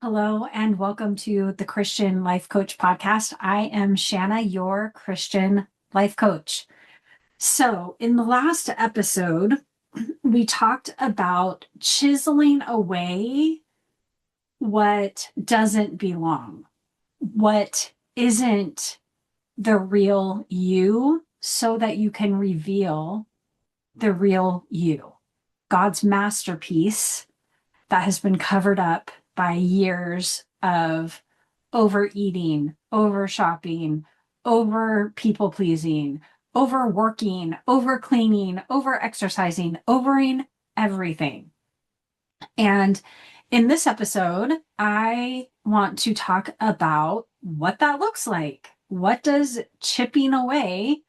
Hello and welcome to the Christian Life Coach podcast. I am Shanna, your Christian life coach. So, in the last episode, we talked about chiseling away what doesn't belong, what isn't the real you, so that you can reveal the real you, God's masterpiece that has been covered up by years of overeating, over shopping, over people pleasing, overworking, over cleaning, over exercising, overing everything. And in this episode, I want to talk about what that looks like. What does chipping away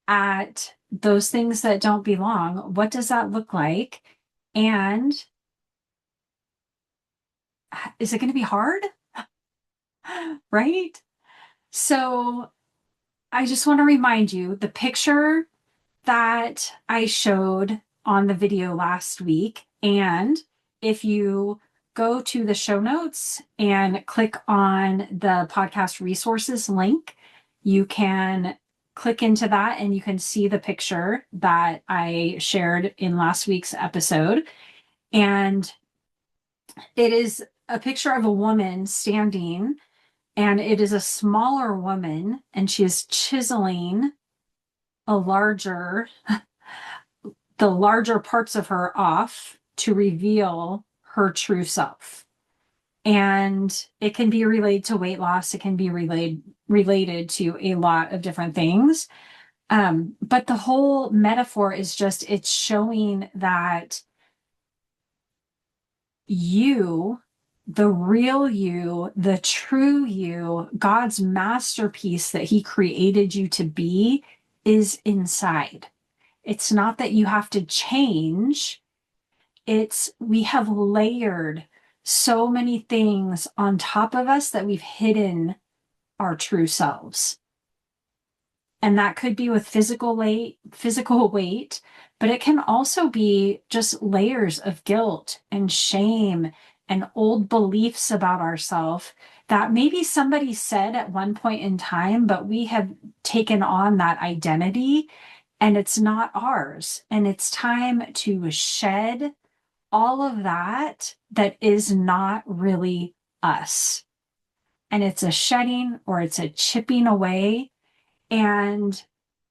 at those things that don't belong, what does that look like? And is it going to be hard? Right? So I just want to remind you the picture that I showed on the video last week. And if you go to the show notes and click on the podcast resources link, you can click into that and you can see the picture that I shared in last week's episode. And it is a picture of a woman standing, and it is a smaller woman, and she is chiseling a larger, the larger parts of her off to reveal her true self. And it can be related to weight loss. It can be related to a lot of different things. But the whole metaphor is just, it's showing that you, the real you, the true you, God's masterpiece that He created you to be, is inside. It's not that you have to change. It's we have layered so many things on top of us that we've hidden our true selves. And that could be with physical weight, but it can also be just layers of guilt and shame and old beliefs about ourselves that maybe somebody said at one point in time, but we have taken on that identity and it's not ours. And it's time to shed all of that that is not really us. And it's a shedding or it's a chipping away. And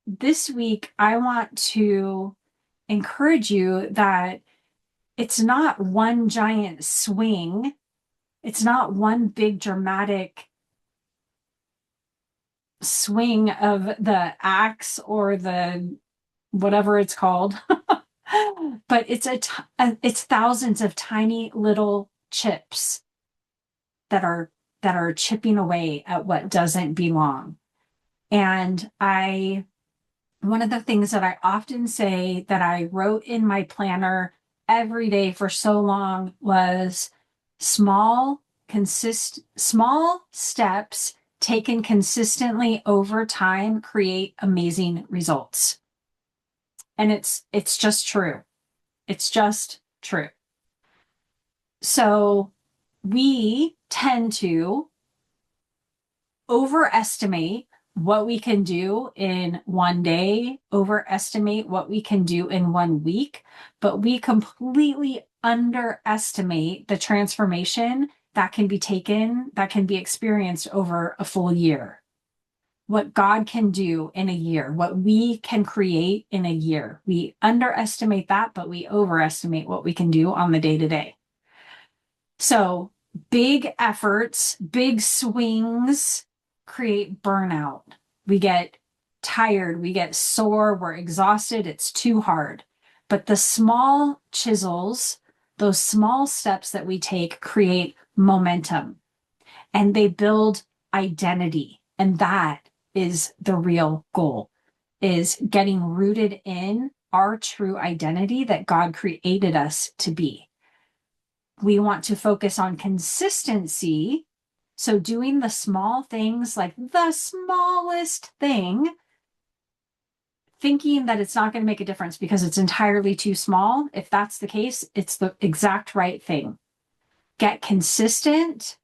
this week, I want to encourage you that it's not one giant swing. It's not one big dramatic swing of the axe or the whatever it's called, but it's thousands of tiny little chips that are chipping away at what doesn't belong. And one of the things that I often say that I wrote in my planner every day for so long was small steps taken consistently over time create amazing results. And it's just true. It's just true. So we tend to overestimate what we can do in one day, overestimate what we can do in 1 week, but we completely underestimate the transformation that can be experienced over a full year. What God can do in a year, what we can create in a year. We underestimate that, but we overestimate what we can do on the day-to-day. So big efforts, big swings create burnout. We get tired, we get sore, we're exhausted, it's too hard. But the small chisels, those small steps that we take create momentum and they build identity. And that is the real goal, is getting rooted in our true identity that God created us to be. We want to focus on consistency. So doing the small things, like the smallest thing, thinking that it's not going to make a difference because it's entirely too small. If that's the case, it's the exact right thing. Get consistent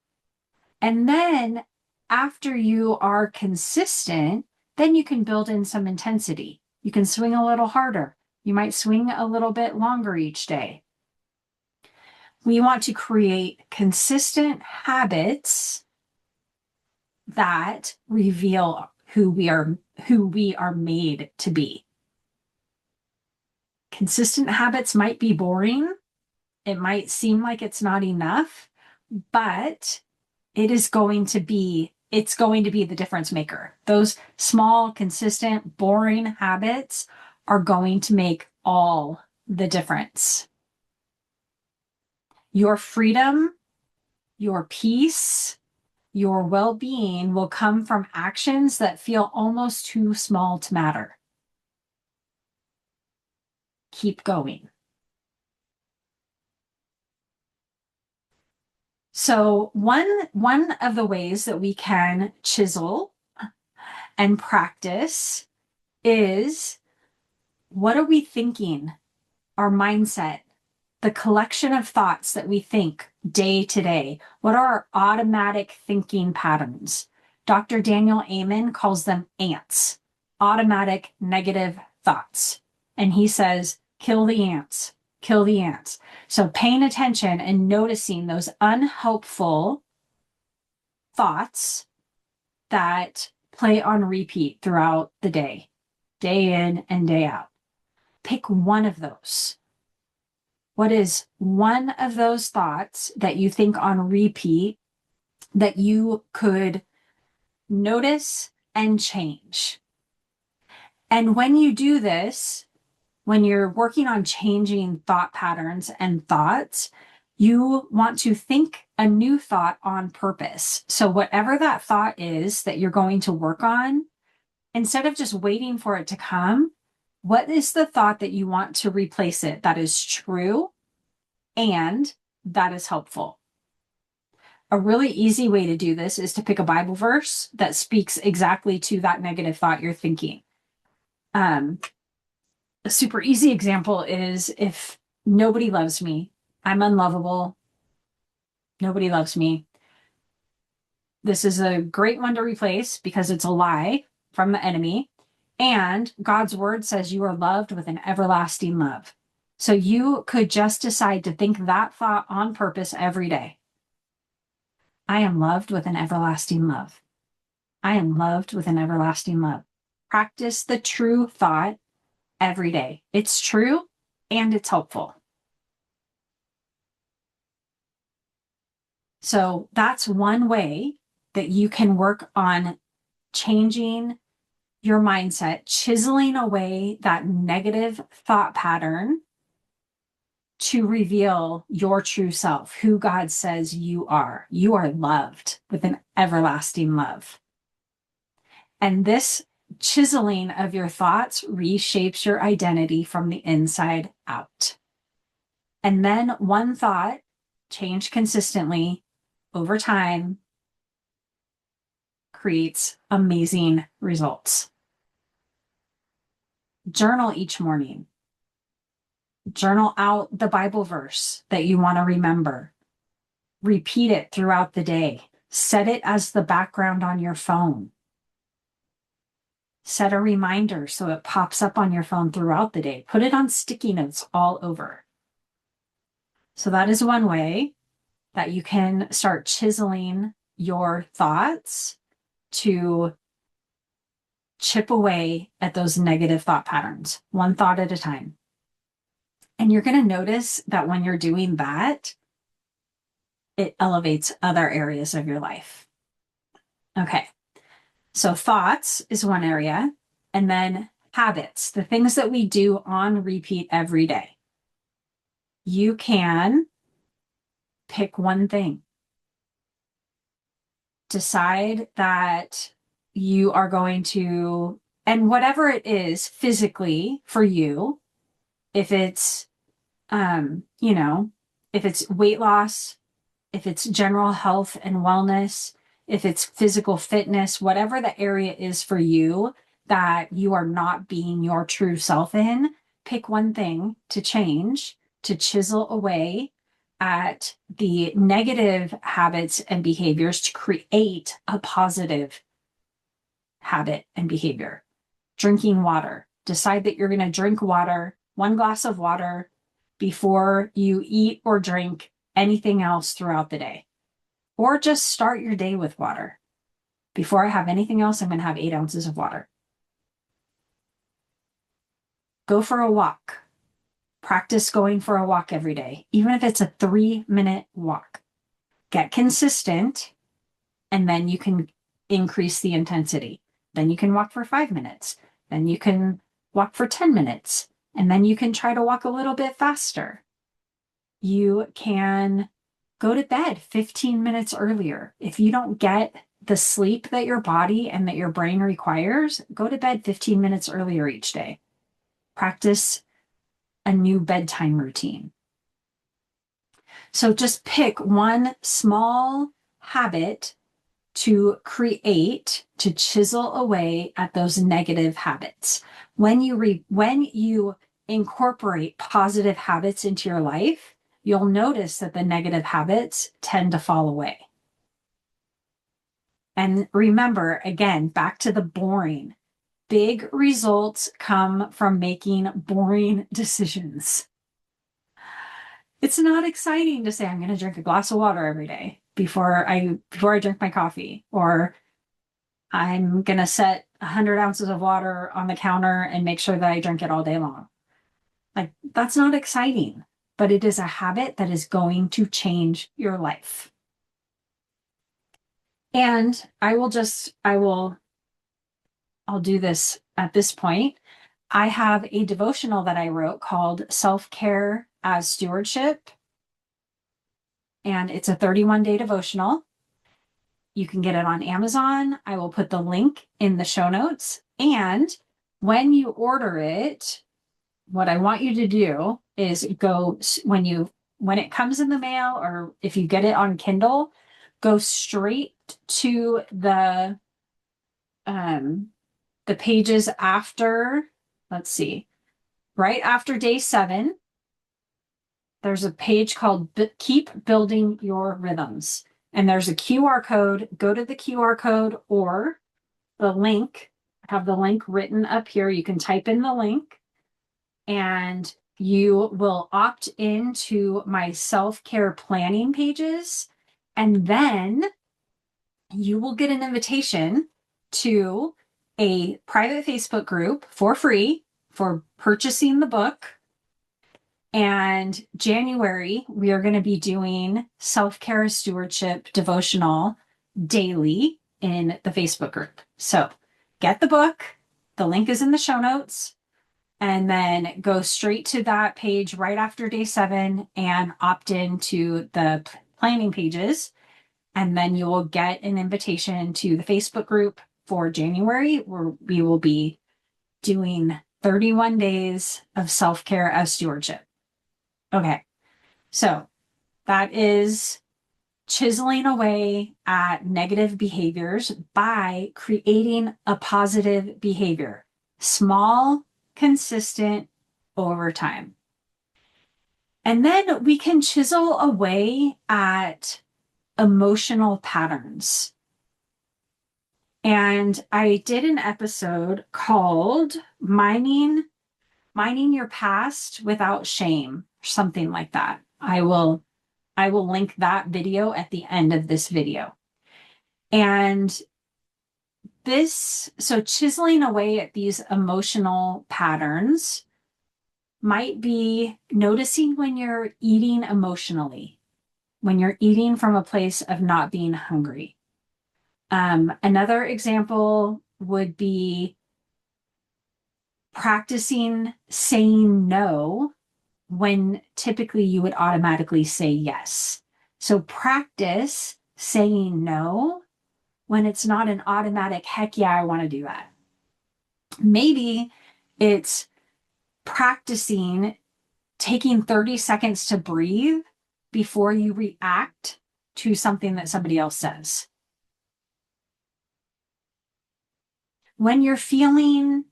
And then after you are consistent, then you can build in some intensity. You can swing a little harder. You might swing a little bit longer each day. We want to create consistent habits that reveal who we are made to be. Consistent habits might be boring. It might seem like it's not enough, but it's going to be the difference maker. Those small, consistent, boring habits are going to make all the difference. Your freedom, your peace, your well-being will come from actions that feel almost too small to matter. Keep going. So one of the ways that we can chisel and practice is, what are we thinking? Our mindset, the collection of thoughts that we think day to day. What are our automatic thinking patterns? Dr. Daniel Amen calls them ants, automatic negative thoughts. And he says, kill the ants, kill the ants. So paying attention and noticing those unhelpful thoughts that play on repeat throughout the day in and day out. Pick one of those. What is one of those thoughts that you think on repeat that you could notice and change? And when you do this, when you're working on changing thought patterns and thoughts, you want to think a new thought on purpose. So whatever that thought is that you're going to work on, instead of just waiting for it to come, what is the thought that you want to replace it that is true and that is helpful? A really easy way to do this is to pick a Bible verse that speaks exactly to that negative thought you're thinking. A super easy example is, if nobody loves me, I'm unlovable, nobody loves me. This is a great one to replace because it's a lie from the enemy. And God's word says you are loved with an everlasting love. So you could just decide to think that thought on purpose every day. I am loved with an everlasting love. I am loved with an everlasting love. Practice the true thought every day. It's true and it's helpful. So that's one way that you can work on changing your mindset, chiseling away that negative thought pattern to reveal your true self, who God says you are. You are loved with an everlasting love. And this chiseling of your thoughts reshapes your identity from the inside out. And then one thought changed consistently over time creates amazing results. Journal each morning. Journal out the Bible verse that you want to remember. Repeat it throughout the day. Set it as the background on your phone. Set a reminder so it pops up on your phone throughout the day. Put it on sticky notes all over. So that is one way that you can start chiseling your thoughts to chip away at those negative thought patterns, one thought at a time. And you're going to notice that when you're doing that, it elevates other areas of your life. Okay. So thoughts is one area, and then habits, the things that we do on repeat every day. You can pick one thing. Decide that you are going to, and whatever it is physically for you, if it's, if it's weight loss, if it's general health and wellness, if it's physical fitness, whatever the area is for you that you are not being your true self in, pick one thing to change, to chisel away, at the negative habits and behaviors to create a positive habit and behavior. Drinking water. Decide that you're going to drink water, 1 glass of water, before you eat or drink anything else throughout the day. Or just start your day with water. Before I have anything else, I'm going to have 8 ounces of water. Go for a walk. Practice going for a walk every day, even if it's a 3-minute walk. Get consistent, and then you can increase the intensity. Then you can walk for 5 minutes. Then you can walk for 10 minutes. And then you can try to walk a little bit faster. You can go to bed 15 minutes earlier. If you don't get the sleep that your body and that your brain requires, go to bed 15 minutes earlier each day. Practice a new bedtime routine. So just pick one small habit to create, to chisel away at those negative habits. When you incorporate positive habits into your life, you'll notice that the negative habits tend to fall away. And remember, again, back to the boring. Big results come from making boring decisions. It's not exciting to say, I'm going to drink a glass of water every day before I drink my coffee, or I'm going to set 100 ounces of water on the counter and make sure that I drink it all day long. Like, that's not exciting, but it is a habit that is going to change your life. And I'll do this at this point. I have a devotional that I wrote called Self-Care as Stewardship. And it's a 31-day devotional. You can get it on Amazon. I will put the link in the show notes. And when you order it, what I want you to do is when it comes in the mail, or if you get it on Kindle, go straight to the pages after, let's see, right after day 7, there's a page called Keep Building Your Rhythms. And there's a QR code. Go to the QR code or the link. I have the link written up here. You can type in the link and you will opt into my self-care planning pages. And then you will get an invitation to a private Facebook group for free for purchasing the book. And January, we are going to be doing Self-Care Stewardship devotional daily in the Facebook group. So get the book. The link is in the show notes. And then go straight to that page right after day 7 and opt into the planning pages. And then you will get an invitation to the Facebook group for January, where we will be doing 31 days of self-care as stewardship. Okay, so that is chiseling away at negative behaviors by creating a positive behavior. Small, consistent, over time. And then we can chisel away at emotional patterns. And I did an episode called Mining Your Past Without Shame, something like that. I will link that video at the end of this video. And so chiseling away at these emotional patterns might be noticing when you're eating emotionally, when you're eating from a place of not being hungry. Another example would be practicing saying no when typically you would automatically say yes. So practice saying no when it's not an automatic, heck yeah, I want to do that. Maybe it's practicing taking 30 seconds to breathe before you react to something that somebody else says. When you're feeling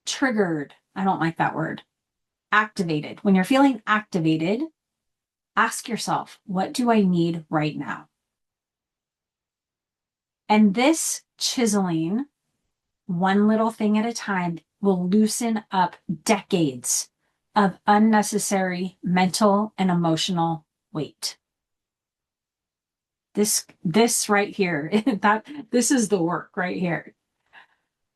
triggered, I don't like that word, activated. When you're feeling activated, Ask yourself, what do I need right now? And this chiseling, one little thing at a time, will loosen up decades of unnecessary mental and emotional weight. This right here, this is the work right here.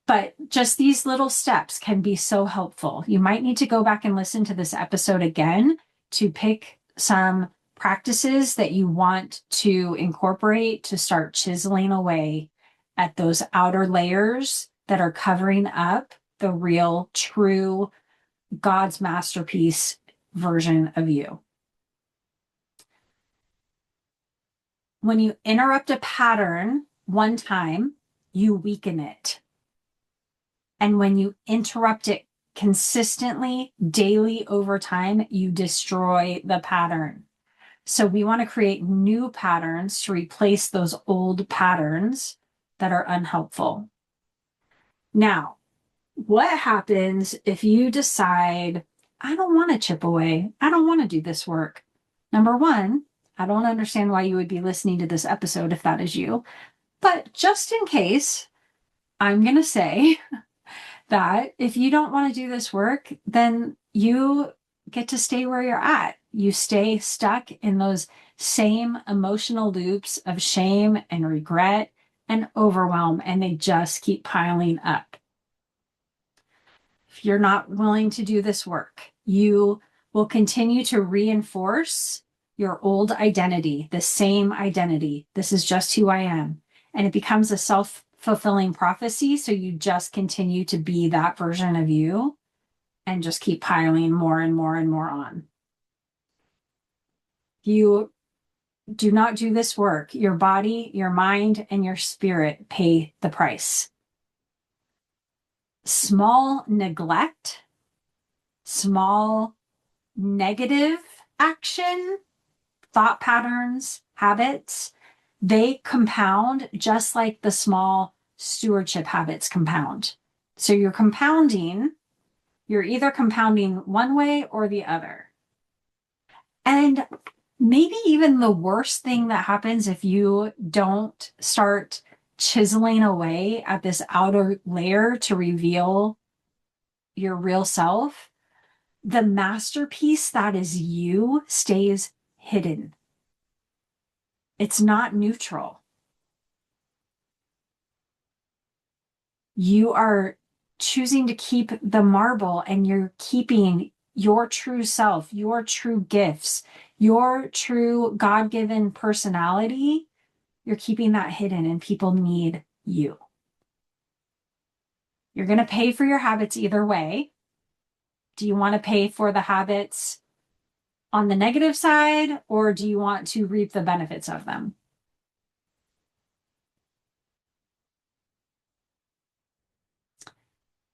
But just these little steps can be so helpful. You might need to go back and listen to this episode again to pick some practices that you want to incorporate to start chiseling away at those outer layers that are covering up the real, true God's masterpiece version of you. When you interrupt a pattern one time, you weaken it. And when you interrupt it consistently, daily, over time, you destroy the pattern. So we want to create new patterns to replace those old patterns that are unhelpful. Now, what happens if you decide, I don't want to chip away? I don't want to do this work. Number one, I don't understand why you would be listening to this episode if that is you. But just in case, I'm going to say that if you don't want to do this work, then you get to stay where you're at. You stay stuck in those same emotional loops of shame and regret and overwhelm, and they just keep piling up. If you're not willing to do this work, you will continue to reinforce your old identity, the same identity. This is just who I am. And it becomes a self-fulfilling prophecy. So you just continue to be that version of you and just keep piling more and more and more on. You do not do this work. Your body, your mind, and your spirit pay the price. Small neglect, small negative action, thought patterns, habits, they compound just like the small stewardship habits compound. So you're either compounding one way or the other. And maybe even the worst thing that happens if you don't start chiseling away at this outer layer to reveal your real self, the masterpiece that is you stays hidden. It's not neutral. You are choosing to keep the marble and you're keeping your true self, your true gifts, your true God-given personality. You're keeping that hidden and people need you. You're going to pay for your habits either way. Do you want to pay for the habits on the negative side, or do you want to reap the benefits of them?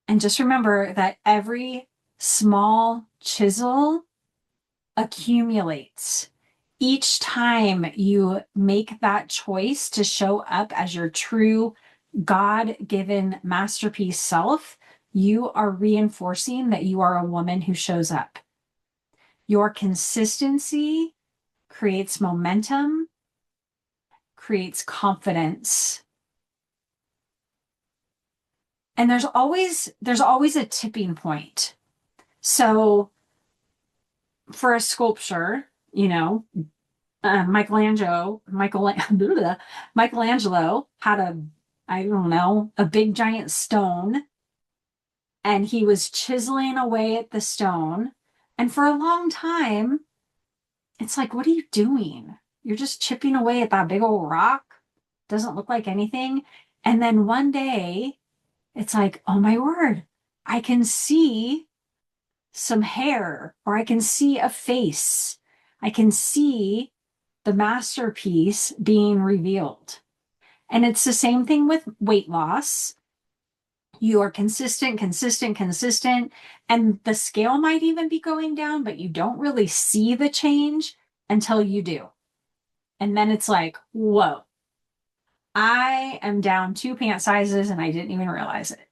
And just remember that every small chisel accumulates. Each time you make that choice to show up as your true God-given masterpiece self, you are reinforcing that you are a woman who shows up. Your consistency creates momentum, creates confidence. And there's always a tipping point. So for a sculpture, Michelangelo had a big giant stone, and he was chiseling away at the stone. And for a long time, it's like, what are you doing? You're just chipping away at that big old rock. Doesn't look like anything. And then one day, it's like, oh my word, I can see some hair, or I can see a face. I can see the masterpiece being revealed. And it's the same thing with weight loss. You are consistent, and the scale might even be going down, but you don't really see the change until you do. And then it's like, whoa, I am down 2 pant sizes and I didn't even realize it.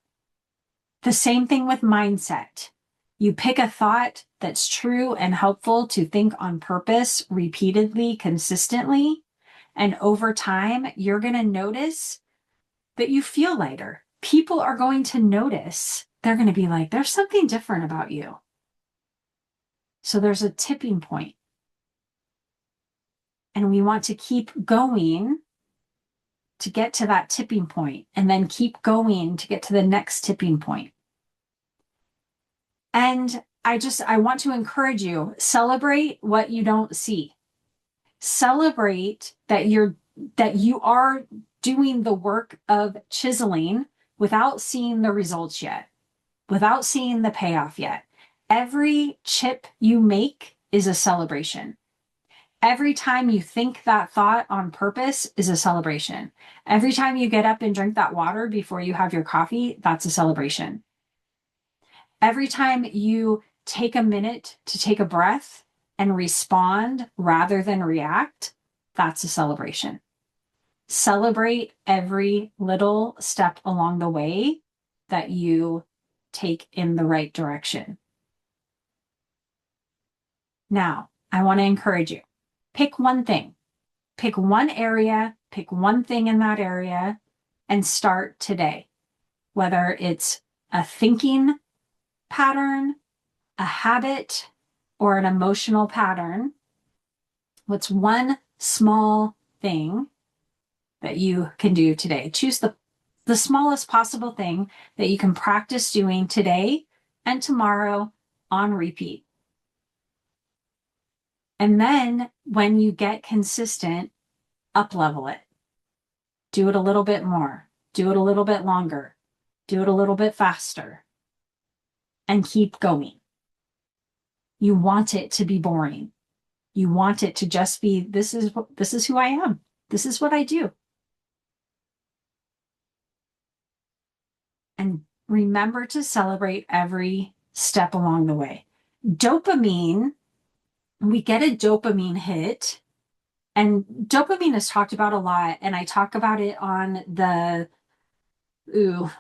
The same thing with mindset. You pick a thought that's true and helpful to think on purpose repeatedly, consistently. And over time, you're going to notice that you feel lighter. People are going to notice. They're going to be like, there's something different about you. So there's a tipping point. And we want to keep going to get to that tipping point, and then keep going to get to the next tipping point. And I want to encourage you, celebrate what you don't see. Celebrate that you are doing the work of chiseling without seeing the results yet, without seeing the payoff yet. Every chip you make is a celebration. Every time you think that thought on purpose is a celebration. Every time you get up and drink that water before you have your coffee, that's a celebration. Every time you take a minute to take a breath and respond rather than react, that's a celebration. Celebrate every little step along the way that you take in the right direction. Now, I want to encourage you. Pick one thing. Pick one area, pick one thing in that area, and start today. Whether it's a thinking pattern, a habit, or an emotional pattern, what's one small thing that you can do today? Choose the smallest possible thing that you can practice doing today and tomorrow on repeat. And then when you get consistent, up level it. Do it a little bit more. Do it a little bit longer. Do it a little bit faster. And keep going. You want it to be boring. You want it to just be, this is who I am. This is what I do. And remember to celebrate every step along the way. Dopamine, we get a dopamine hit, and dopamine is talked about a lot, and I talk about it on the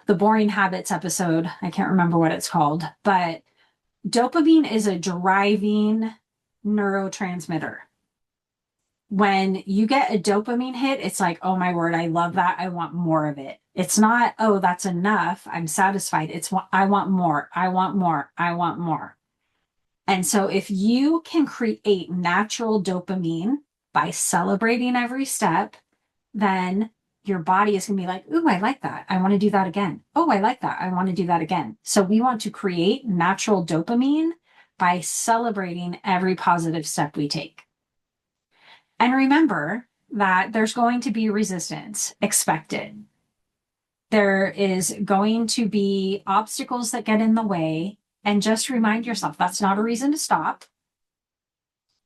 boring habits episode. I can't remember what it's called, but dopamine is a driving neurotransmitter. When you get a dopamine hit, it's like, oh my word, I love that. I want more of it. It's not, oh, that's enough. I'm satisfied. It's, I want more. I want more. I want more. And so if you can create natural dopamine by celebrating every step, then your body is going to be like, ooh, I like that. I want to do that again. Oh, I like that. I want to do that again. So we want to create natural dopamine by celebrating every positive step we take. And remember that there's going to be resistance. Expect it. There is going to be obstacles that get in the way. And just remind yourself that's not a reason to stop.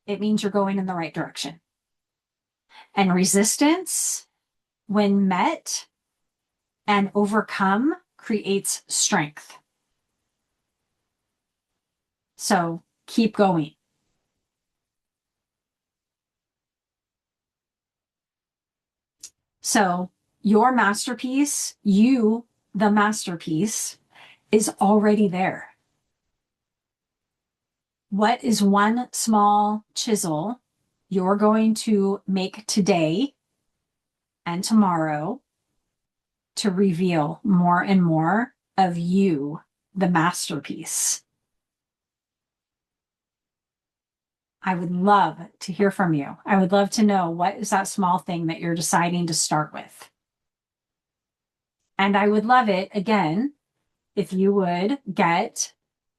It means you're going in the right direction. And resistance, when met and overcome, creates strength. So keep going. So your masterpiece, you, the masterpiece, is already there. What is one small chisel you're going to make today and tomorrow to reveal more and more of you, the masterpiece? I would love to hear from you. I would love to know, what is that small thing that you're deciding to start with? And I would love it, again, if you would get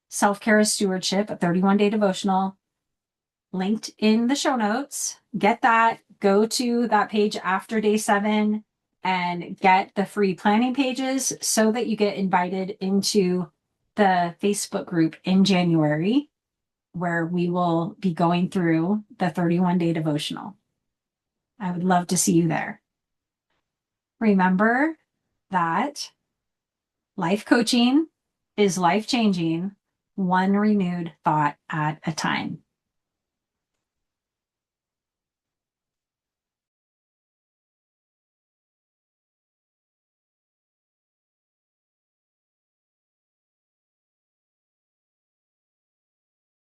Self-Care as Stewardship, a 31-day devotional, linked in the show notes. Get that. Go to that page after day 7 and get the free planning pages so that you get invited into the Facebook group in January, where we will be going through the 31-day devotional. I would love to see you there. Remember that life coaching is life-changing, one renewed thought at a time.